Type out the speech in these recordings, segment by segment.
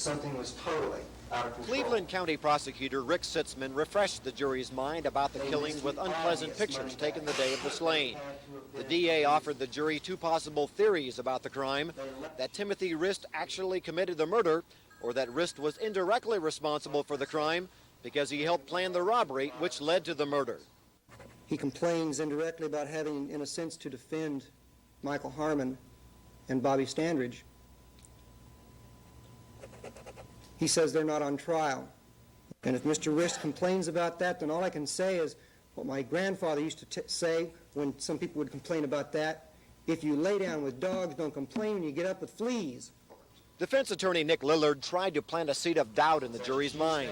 something was totally out of control. Cleveland County Prosecutor Rick Sitzman refreshed the jury's mind about the killings with unpleasant pictures taken the day of the slaying. The DA offered the jury two possible theories about the crime: that Timothy Rist actually committed the murder, or that Rist was indirectly responsible for the crime because he helped plan the robbery which led to the murder. He complains indirectly about having, in a sense, to defend Michael Harmon and Bobby Standridge. He says they're not on trial. And if Mr. Rist complains about that, then all I can say is what my grandfather used to say when some people would complain about that: if you lay down with dogs, don't complain when you get up with fleas. Defense attorney Nick Lillard tried to plant a seed of doubt in the jury's mind.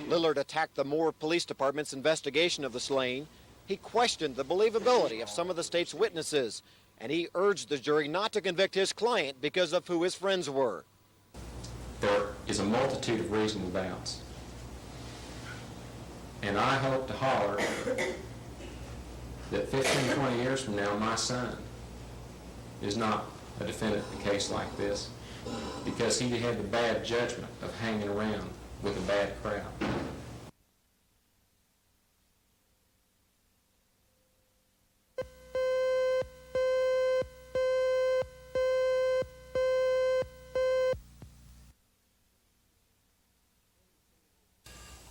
Lillard attacked the Moore Police Department's investigation of the slaying. He questioned the believability of some of the state's witnesses, and he urged the jury not to convict his client because of who his friends were. There is a multitude of reasonable doubts. And I hope to holler that 15, 20 years from now, my son is not a defendant in a case like this because he had the bad judgment of hanging around with a bad crowd.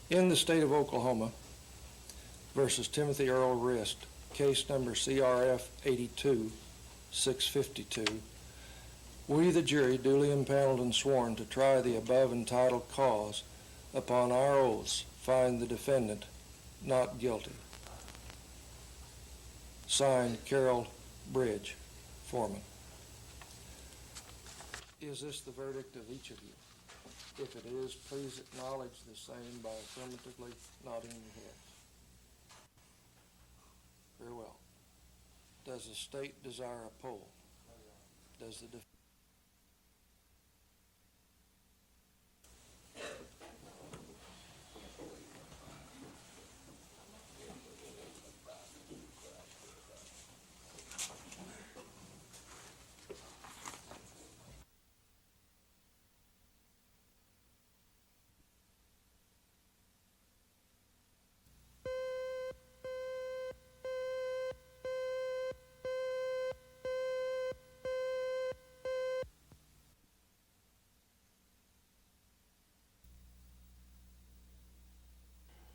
In the state of Oklahoma versus Timothy Earl Rist, case number CRF 82-652, we, the jury, duly impaneled and sworn to try the above entitled cause, upon our oaths, find the defendant not guilty. Signed, Carol Bridge, Foreman. Is this the verdict of each of you? If it is, please acknowledge the same by affirmatively nodding your heads. Very well. Does the state desire a poll? Does the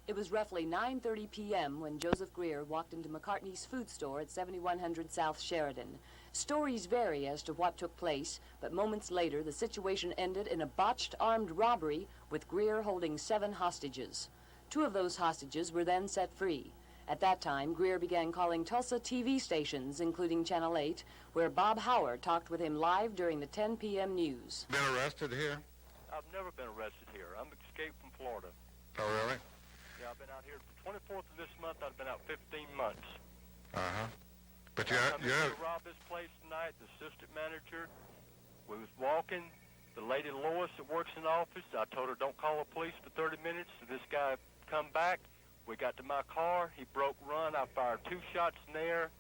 It was roughly 9:30 p.m. when Joseph Greer walked into McCartney's food store at 7100 South Sheridan. Stories vary as to what took place, but moments later the situation ended in a botched armed robbery with Greer holding 7 hostages. 2 of those hostages were then set free. At that time, Greer began calling Tulsa TV stations, including Channel 8, where Bob Howard talked with him live during the 10 p.m. news. Been arrested here? I've never been arrested here. I'm escaped from Florida. Oh, really? Yeah, I've been out here the 24th of this month. I've been out 15 months. Uh-huh. But I come in to rob this place tonight. The assistant manager, we was walking. The lady Lois that works in the office, I told her don't call the police for 30 minutes. So this guy come back. We got to my car. He broke run. I fired 2 shots in the air.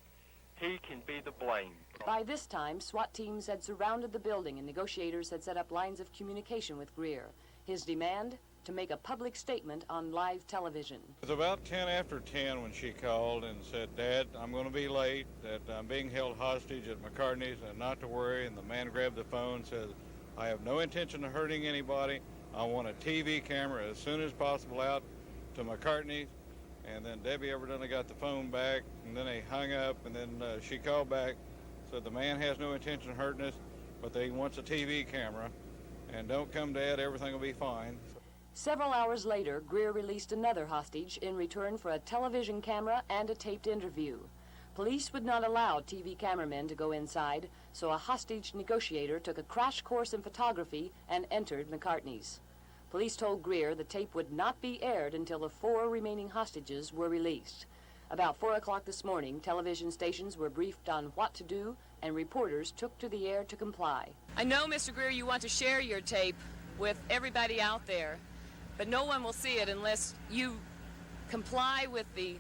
He can be the blame. By this time, SWAT teams had surrounded the building and negotiators had set up lines of communication with Greer. His demand? To make a public statement on live television. It was about 10 after 10 when she called and said, Dad, I'm going to be late, that I'm being held hostage at McCartney's and not to worry. And the man grabbed the phone and said, I have no intention of hurting anybody. I want a TV camera as soon as possible out to McCartney's. And then Debbie evidently got the phone back, and then they hung up, and then she called back, said the man has no intention of hurting us, but he wants a TV camera. And don't come, Dad, everything will be fine. Several hours later, Greer released another hostage in return for a television camera and a taped interview. Police would not allow TV cameramen to go inside, so a hostage negotiator took a crash course in photography and entered McCartney's. Police told Greer the tape would not be aired until the 4 remaining hostages were released. About 4 o'clock this morning, television stations were briefed on what to do, and reporters took to the air to comply. I know, Mr. Greer, you want to share your tape with everybody out there, but no one will see it unless you comply with the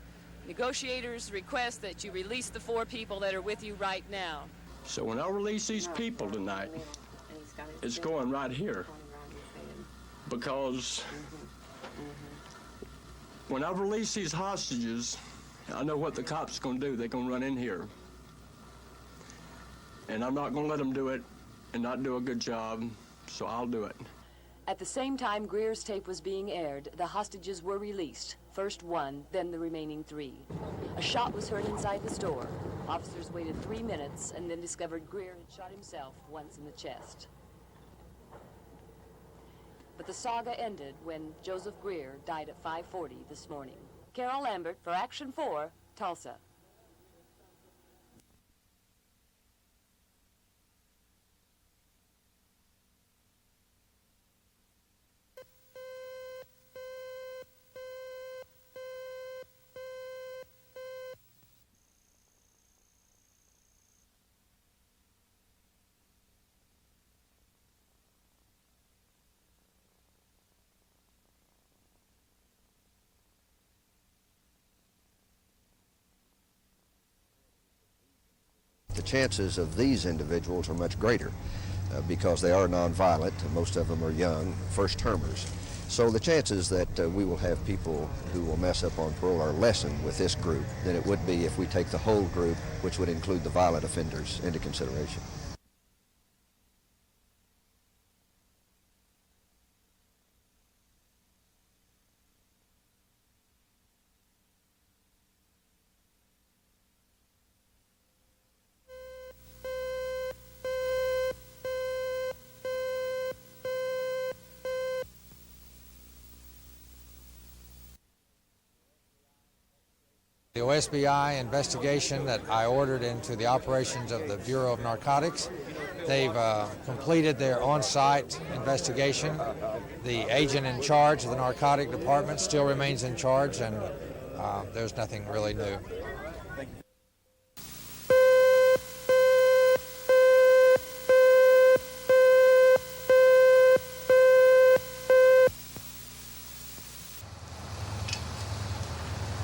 negotiators' request that you release the 4 people that are with you right now. So when I release these people tonight, it's going right here. because when I release these hostages, I know what the cops are going to do. They're going to run in here. And I'm not going to let them do it and not do a good job, so I'll do it. At the same time Greer's tape was being aired, the hostages were released. First one, then the remaining 3. A shot was heard inside the store. Officers waited 3 minutes and then discovered Greer had shot himself once in the chest. But the saga ended when Joseph Greer died at 5:40 this morning. Carol Lambert for Action 4, Tulsa. The chances of these individuals are much greater because they are nonviolent. Most of them are young, first-termers. So the chances that we will have people who will mess up on parole are lessened with this group than it would be if we take the whole group, which would include the violent offenders, into consideration. The OSBI investigation that I ordered into the operations of the Bureau of Narcotics, they've completed their on-site investigation. The agent in charge of the Narcotics Department still remains in charge, and there's nothing really new.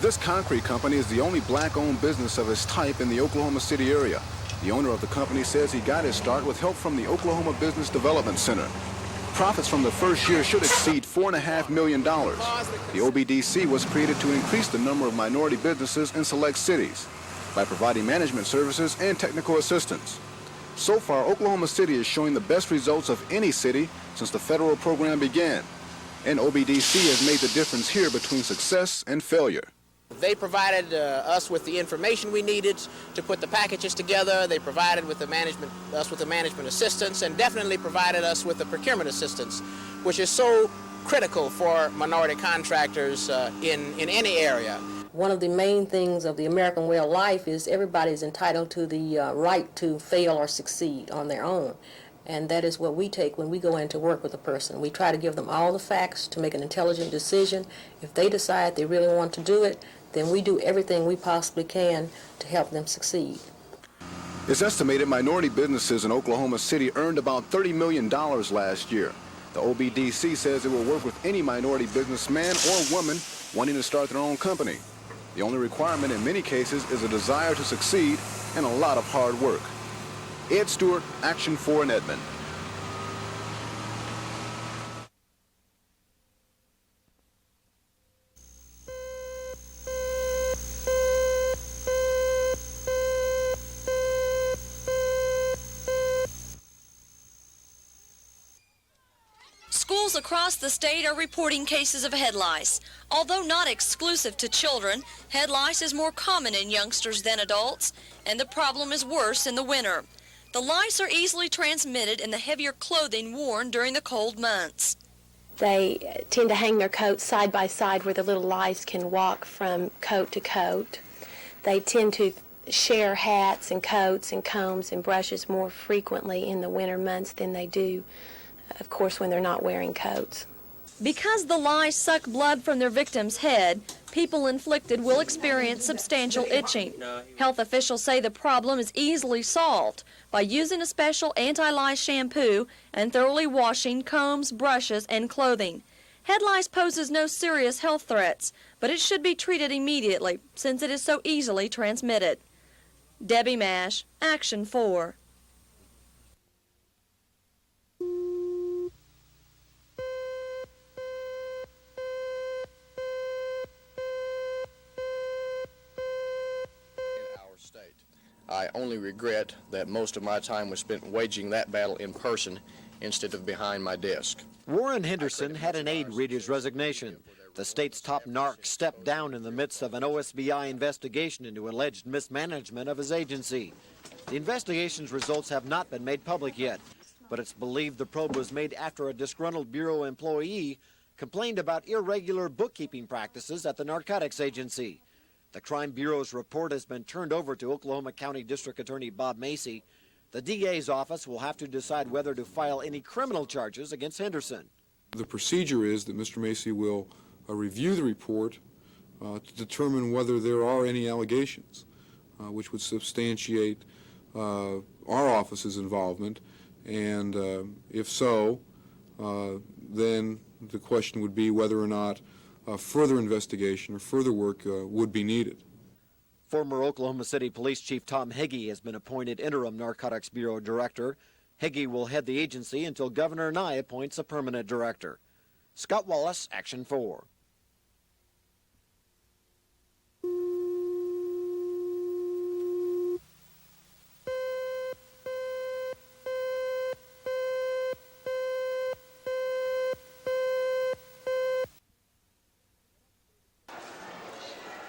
This concrete company is the only black-owned business of its type in the Oklahoma City area. The owner of the company says he got his start with help from the Oklahoma Business Development Center. Profits from the first year should exceed $4.5 million. The OBDC was created to increase the number of minority businesses in select cities by providing management services and technical assistance. So far, Oklahoma City is showing the best results of any city since the federal program began. And OBDC has made the difference here between success and failure. They provided us with the information we needed to put the packages together. They provided us with the management assistance, and definitely provided us with the procurement assistance, which is so critical for minority contractors in any area. One of the main things of the American way of life is everybody is entitled to the right to fail or succeed on their own. And that is what we take when we go in to work with a person. We try to give them all the facts to make an intelligent decision. If they decide they really want to do it, then we do everything we possibly can to help them succeed. It's estimated minority businesses in Oklahoma City earned about $30 million last year. The OBDC says it will work with any minority businessman or woman wanting to start their own company. The only requirement in many cases is a desire to succeed and a lot of hard work. Ed Stewart, Action 4 in Edmond. Schools across the state are reporting cases of head lice. Although not exclusive to children, head lice is more common in youngsters than adults, and the problem is worse in the winter. The lice are easily transmitted in the heavier clothing worn during the cold months. They tend to hang their coats side by side where the little lice can walk from coat to coat. They tend to share hats and coats and combs and brushes more frequently in the winter months than they do, of course, when they're not wearing coats. Because the lice suck blood from their victim's head, people inflicted will experience substantial itching. Health officials say the problem is easily solved by using a special anti-lice shampoo and thoroughly washing combs, brushes, and clothing. Head lice poses no serious health threats, but it should be treated immediately since it is so easily transmitted. Debbie Mash, Action 4. I only regret that most of my time was spent waging that battle in person instead of behind my desk. Warren Henderson had an aide read his resignation. The state's top narc stepped down in the midst of an OSBI investigation into alleged mismanagement of his agency. The investigation's results have not been made public yet, but it's believed the probe was made after a disgruntled Bureau employee complained about irregular bookkeeping practices at the Narcotics Agency. The Crime Bureau's report has been turned over to Oklahoma County District Attorney Bob Macy. The DA's office will have to decide whether to file any criminal charges against Henderson. The procedure is that Mr. Macy will review the report to determine whether there are any allegations which would substantiate our office's involvement, and if so, then the question would be whether or not further investigation or further work would be needed. Former Oklahoma City Police Chief Tom Heggie has been appointed interim Narcotics Bureau Director. Heggie will head the agency until Governor Nigh appoints a permanent director. Scott Wallace, Action 4.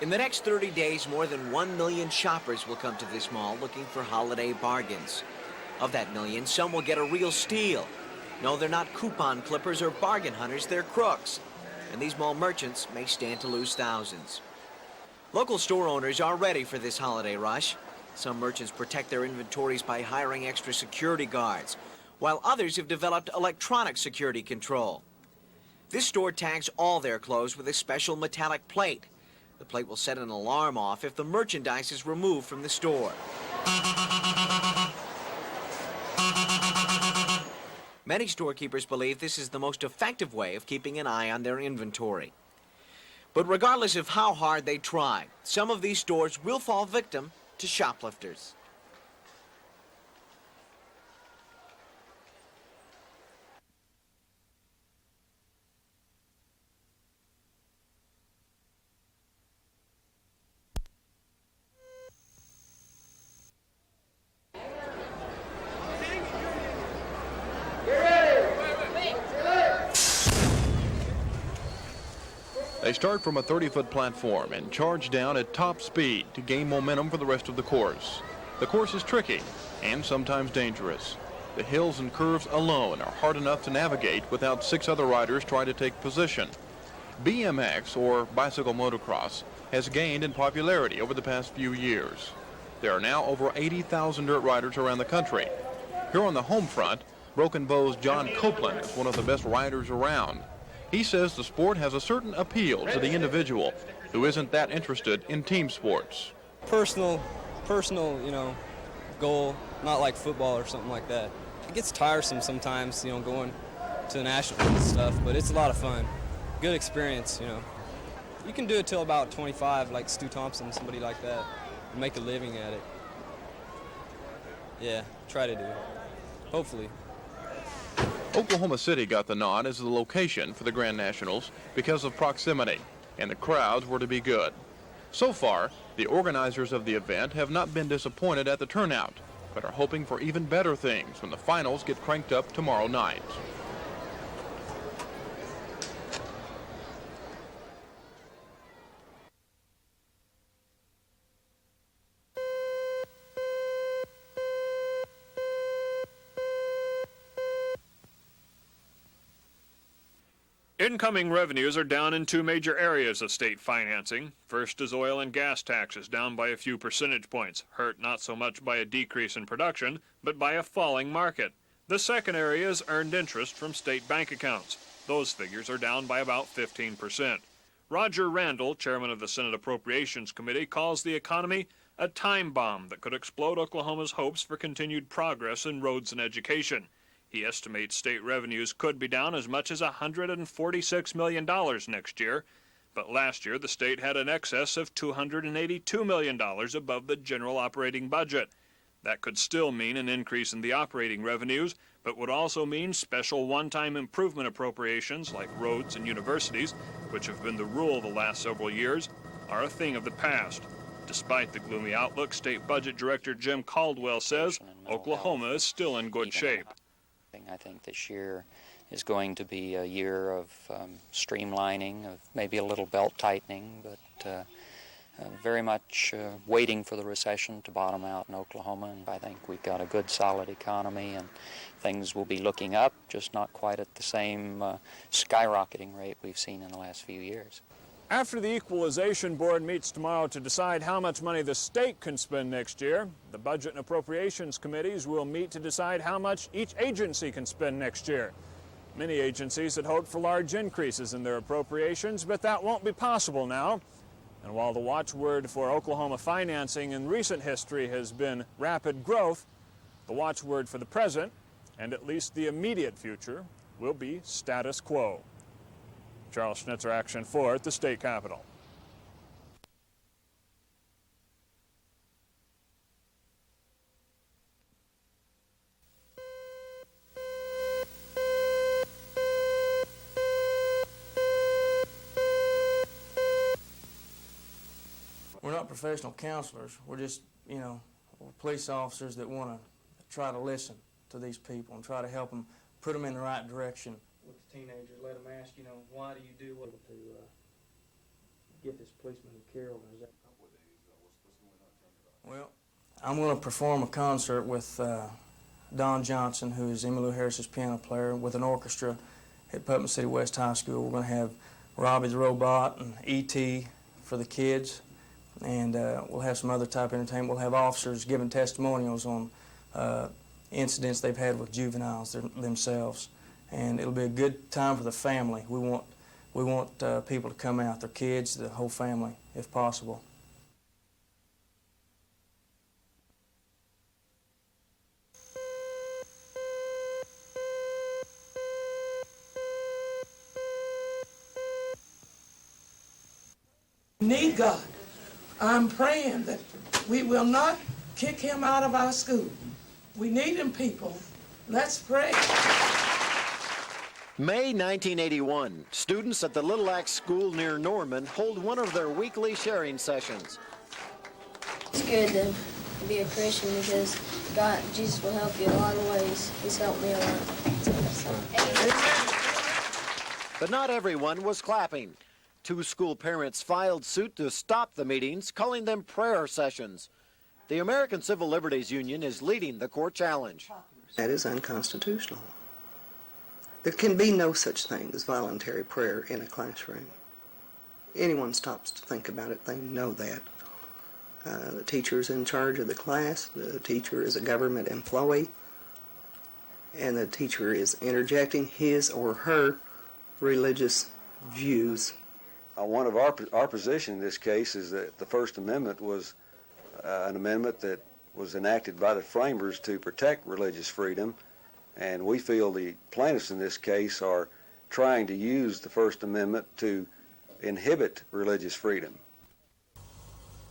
In the next 30 days, more than 1 million shoppers will come to this mall looking for holiday bargains. Of that million, some will get a real steal. No, they're not coupon clippers or bargain hunters, they're crooks. And these mall merchants may stand to lose thousands. Local store owners are ready for this holiday rush. Some merchants protect their inventories by hiring extra security guards, while others have developed electronic security control. This store tags all their clothes with a special metallic plate. The plate will set an alarm off if the merchandise is removed from the store. Many storekeepers believe this is the most effective way of keeping an eye on their inventory. But regardless of how hard they try, some of these stores will fall victim to shoplifters. They start from a 30-foot platform and charge down at top speed to gain momentum for the rest of the course. The course is tricky and sometimes dangerous. The hills and curves alone are hard enough to navigate without 6 other riders trying to take position. BMX, or bicycle motocross, has gained in popularity over the past few years. There are now over 80,000 dirt riders around the country. Here on the home front, Broken Bow's John Copeland is one of the best riders around. He says the sport has a certain appeal to the individual who isn't that interested in team sports. Personal, goal, not like football or something like that. It gets tiresome sometimes, going to the nationals and stuff, but it's a lot of fun. Good experience, You can do it till about 25, like Stu Thompson, somebody like that, and make a living at it. Yeah, try to do it. Hopefully. Oklahoma City got the nod as the location for the Grand Nationals because of proximity, and the crowds were to be good. So far, the organizers of the event have not been disappointed at the turnout, but are hoping for even better things when the finals get cranked up tomorrow night. Incoming revenues are down in 2 major areas of state financing. First is oil and gas taxes, down by a few percentage points, hurt not so much by a decrease in production, but by a falling market. The second area is earned interest from state bank accounts. Those figures are down by about 15%. Roger Randall, chairman of the Senate Appropriations Committee, calls the economy a time bomb that could explode Oklahoma's hopes for continued progress in roads and education. He estimates state revenues could be down as much as $146 million next year, but last year the state had an excess of $282 million above the general operating budget. That could still mean an increase in the operating revenues, but would also mean special one-time improvement appropriations like roads and universities, which have been the rule the last several years, are a thing of the past. Despite the gloomy outlook, State Budget Director Jim Caldwell says Oklahoma is still in good shape. I think this year is going to be a year of streamlining, of maybe a little belt tightening, but very much waiting for the recession to bottom out in Oklahoma. And I think we've got a good, solid economy, and things will be looking up, just not quite at the same skyrocketing rate we've seen in the last few years. After the Equalization Board meets tomorrow to decide how much money the state can spend next year, the Budget and Appropriations Committees will meet to decide how much each agency can spend next year. Many agencies had hoped for large increases in their appropriations, but that won't be possible now. And while the watchword for Oklahoma financing in recent history has been rapid growth, the watchword for the present, and at least the immediate future, will be status quo. Charles Schnitzer, Action 4 at the state capitol. We're not professional counselors. We're just, we're police officers that want to try to listen to these people and try to help them, put them in the right direction. With the teenagers, let them ask, why do you do what to get this policeman who killed? Well, I'm going to perform a concert with Don Johnson, who is Emmylou Harris's piano player, with an orchestra at Putnam City West High School. We're going to have Robbie the Robot and E.T. for the kids, and we'll have some other type of entertainment. We'll have officers giving testimonials on incidents they've had with juveniles themselves. And it'll be a good time for the family. We want people to come out, their kids, the whole family, if possible. Need God. I'm praying that we will not kick him out of our school. We need him, people. Let's pray. May 1981, students at the Little Axe School near Norman hold one of their weekly sharing sessions. It's good to be a Christian because Jesus will help you in a lot of ways. He's helped me a lot. But not everyone was clapping. 2 school parents filed suit to stop the meetings, calling them prayer sessions. The American Civil Liberties Union is leading the court challenge. That is unconstitutional. There can be no such thing as voluntary prayer in a classroom. Anyone stops to think about it, they know that. The teacher is in charge of the class, the teacher is a government employee, and the teacher is interjecting his or her religious views. One of our position in this case is that the First Amendment was an amendment that was enacted by the framers to protect religious freedom, and we feel the plaintiffs in this case are trying to use the First Amendment to inhibit religious freedom.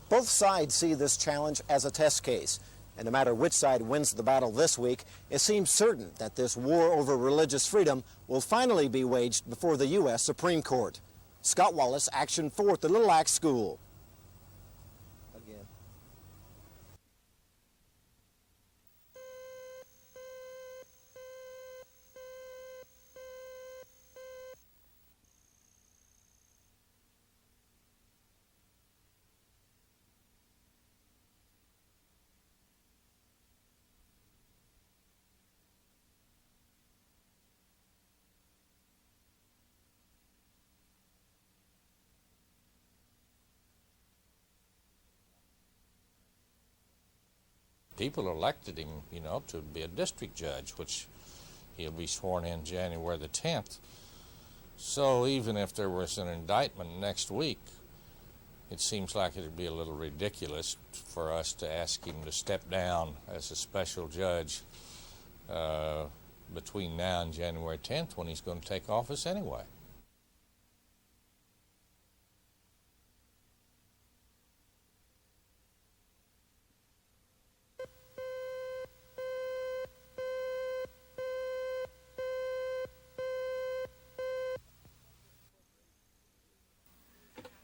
Both sides see this challenge as a test case, and no matter which side wins the battle this week, it seems certain that this war over religious freedom will finally be waged before the U.S. Supreme Court. Scott Wallace, Action 4 at the Little Axe School. People elected him, to be a district judge, which he'll be sworn in January the 10th. So even if there was an indictment next week, it seems like it would be a little ridiculous for us to ask him to step down as a special judge between now and January 10th when he's going to take office anyway.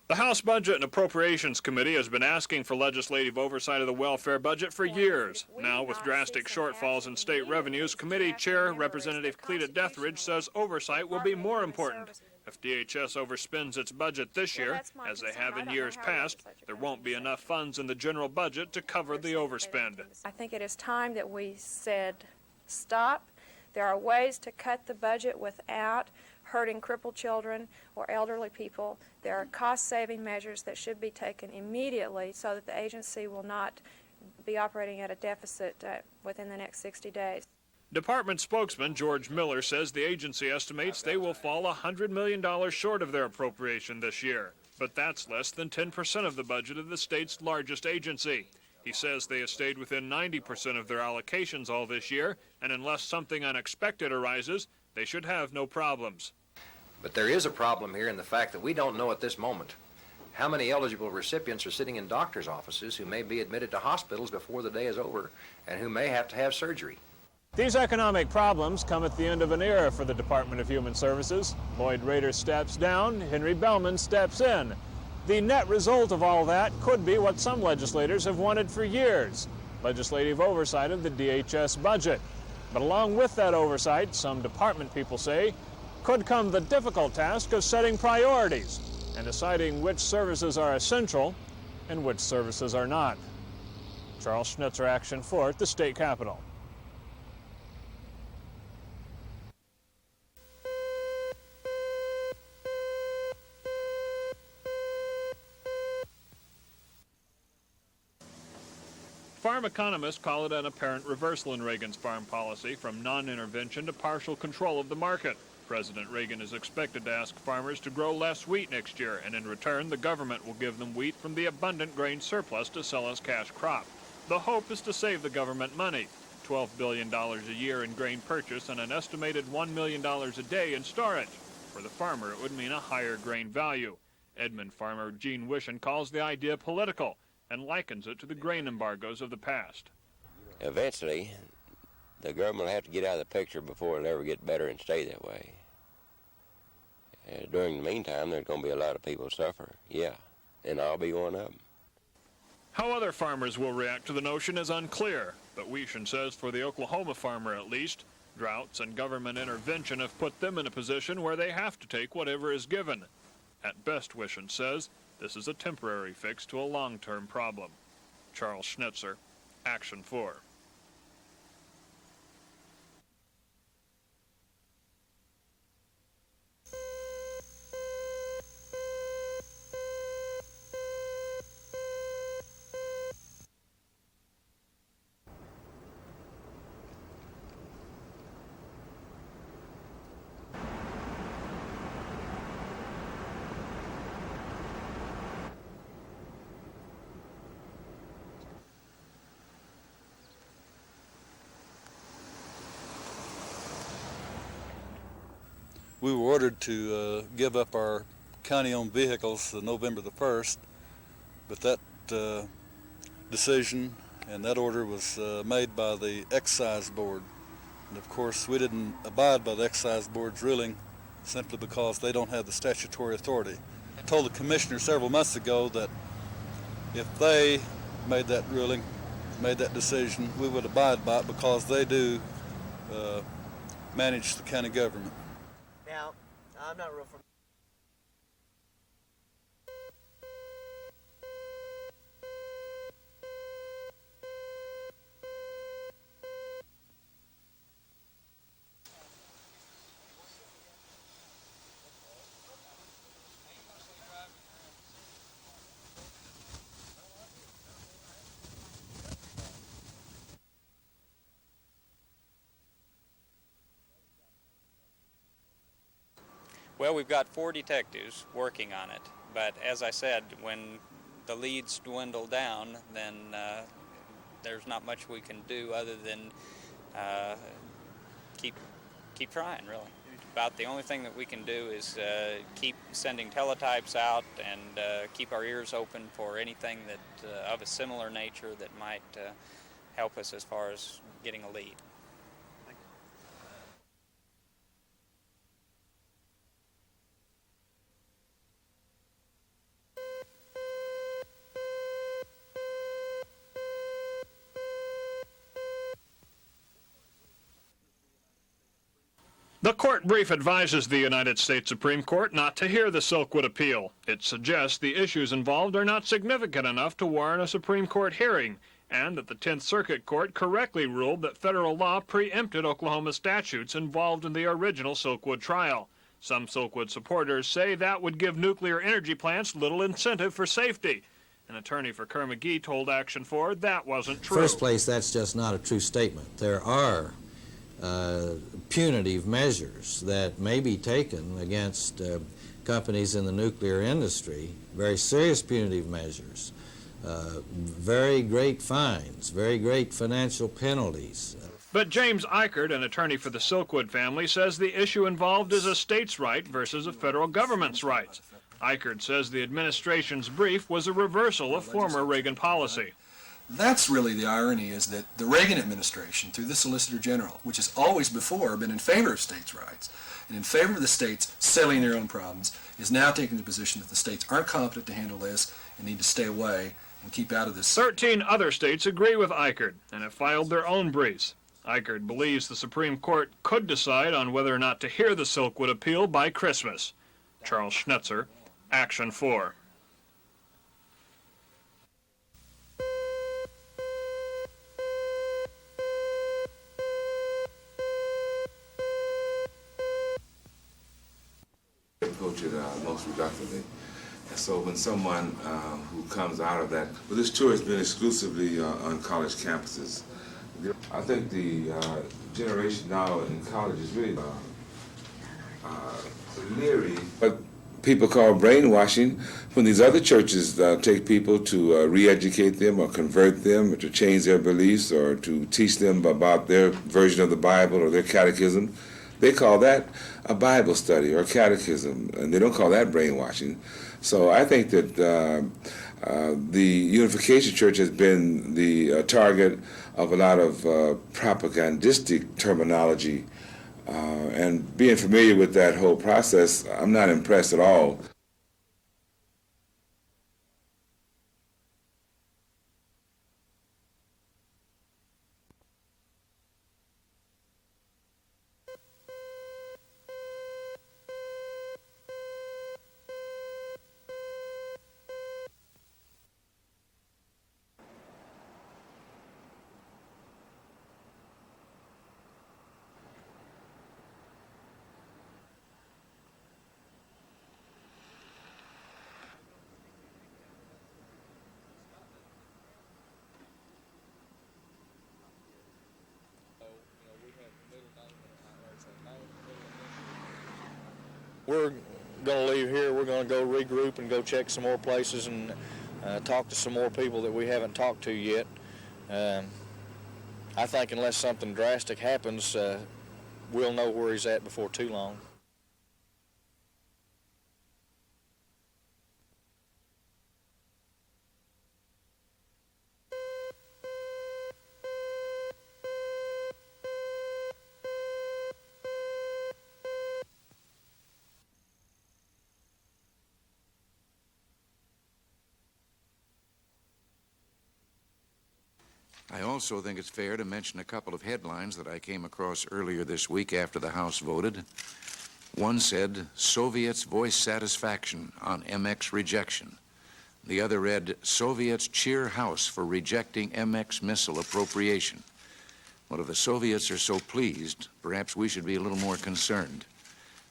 The House Budget and Appropriations Committee has been asking for legislative oversight of the welfare budget for years. Now, with drastic shortfalls in state revenues, Committee Chair Representative Cleta Deatheridge says oversight will be more important. If DHS overspends its budget this year, as they have in years past, there won't be enough funds in the general budget to cover the overspend. I think it is time that we said stop. There are ways to cut the budget without hurting crippled children or elderly people. There are cost-saving measures that should be taken immediately so that the agency will not be operating at a deficit within the next 60 days. Department spokesman George Miller says the agency estimates they will fall $100 million short of their appropriation this year, but that's less than 10% of the budget of the state's largest agency. He says they have stayed within 90% of their allocations all this year, and unless something unexpected arises, they should have no problems. But there is a problem here in the fact that we don't know at this moment how many eligible recipients are sitting in doctors' offices who may be admitted to hospitals before the day is over and who may have to have surgery. These economic problems come at the end of an era for the Department of Human Services. Lloyd Rader steps down, Henry Bellman steps in. The net result of all that could be what some legislators have wanted for years, legislative oversight of the DHS budget. But along with that oversight, some department people say, could come the difficult task of setting priorities and deciding which services are essential and which services are not. Charles Schnitzer, Action 4 at the state capitol. Farm economists call it an apparent reversal in Reagan's farm policy from non-intervention to partial control of the market. President Reagan is expected to ask farmers to grow less wheat next year, and in return, the government will give them wheat from the abundant grain surplus to sell as cash crop. The hope is to save the government money, $12 billion a year in grain purchase and an estimated $1 million a day in storage. For the farmer, it would mean a higher grain value. Edmond farmer Gene Wishen calls the idea political and likens it to the grain embargoes of the past. Eventually, the government will have to get out of the picture before it'll ever get better and stay that way. During the meantime, there's going to be a lot of people suffer, yeah, and I'll be one of them. How other farmers will react to the notion is unclear, but Wishen says for the Oklahoma farmer at least, droughts and government intervention have put them in a position where they have to take whatever is given. At best, Wishen says, this is a temporary fix to a long-term problem. Charles Schnitzer, Action 4. We were ordered to give up our county-owned vehicles November the 1st, but that decision and that order was made by the Excise Board. And of course, we didn't abide by the Excise Board's ruling simply because they don't have the statutory authority. I told the commissioner several months ago that if they made that ruling, made that decision, we would abide by it because they do manage the county government. Now, I'm not real familiar. Well, we've got 4 detectives working on it, but as I said, when the leads dwindle down, then there's not much we can do other than keep trying, really. About the only thing that we can do is keep sending teletypes out and keep our ears open for anything that of a similar nature that might help us as far as getting a lead. The court brief advises the United States Supreme Court not to hear the Silkwood appeal. It suggests the issues involved are not significant enough to warrant a Supreme Court hearing, and that the 10th Circuit Court correctly ruled that federal law preempted Oklahoma statutes involved in the original Silkwood trial. Some Silkwood supporters say that would give nuclear energy plants little incentive for safety. An attorney for Kerr McGee told Action 4 that wasn't true. First place, that's just not a true statement. There are punitive measures that may be taken against companies in the nuclear industry, very serious punitive measures, very great fines, very great financial penalties. But James Eichert, an attorney for the Silkwood family, says the issue involved is a state's right versus a federal government's rights. Eichert says the administration's brief was a reversal of former Reagan policy. That's really the irony, is that the Reagan administration, through the Solicitor General, which has always before been in favor of states' rights, and in favor of the states settling their own problems, is now taking the position that the states aren't competent to handle this and need to stay away and keep out of this. 13 other states agree with Eichert and have filed their own briefs. Eichert believes the Supreme Court could decide on whether or not to hear the Silkwood appeal by Christmas. Charles Schnetzer, Action 4. Approach it most reluctantly. And so when someone who comes out of that, well, this tour has been exclusively on college campuses. I think the generation now in college is really leery. What people call brainwashing, when these other churches take people to re-educate them or convert them or to change their beliefs or to teach them about their version of the Bible or their catechism, they call that a Bible study or catechism, and they don't call that brainwashing. So I think that the Unification Church has been the target of a lot of propagandistic terminology, and being familiar with that whole process, I'm not impressed at all. We're going to leave here. We're going to go regroup and go check some more places and talk to some more people that we haven't talked to yet. I think unless something drastic happens, we'll know where he's at before too long. I also think it's fair to mention a couple of headlines that I came across earlier this week after the House voted. One said, Soviets voice satisfaction on MX rejection. The other read, Soviets cheer House for rejecting MX missile appropriation. Well, if the Soviets are so pleased, perhaps we should be a little more concerned.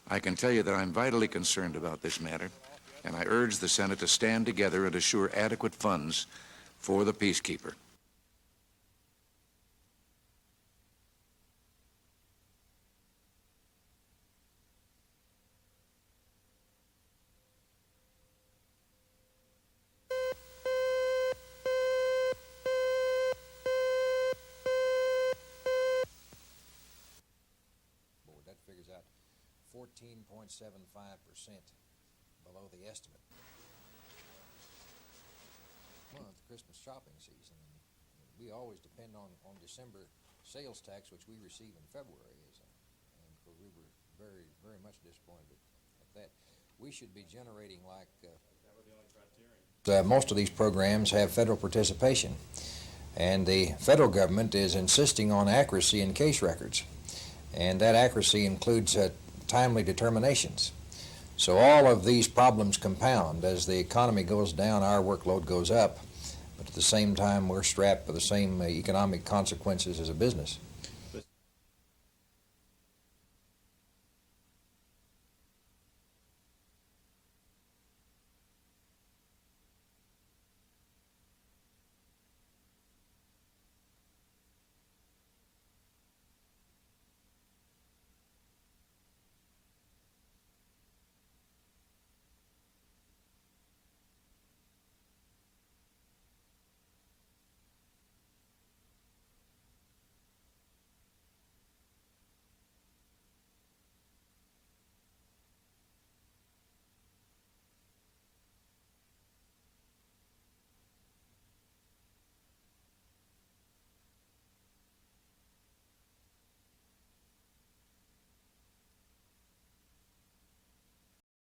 I can tell you that I'm vitally concerned about this matter, and I urge the Senate to stand together and assure adequate funds for the peacekeeper. That figures out 14.75% below the estimate. Well, it's Christmas shopping season. We always depend on December sales tax, which we receive in February, and we were very, very much disappointed at that. We should be generating like most of these programs have federal participation, and the federal government is insisting on accuracy in case records. and that accuracy includes timely determinations. So all of these problems compound. As the economy goes down, our workload goes up, but at the same time we're strapped with the same economic consequences as a business.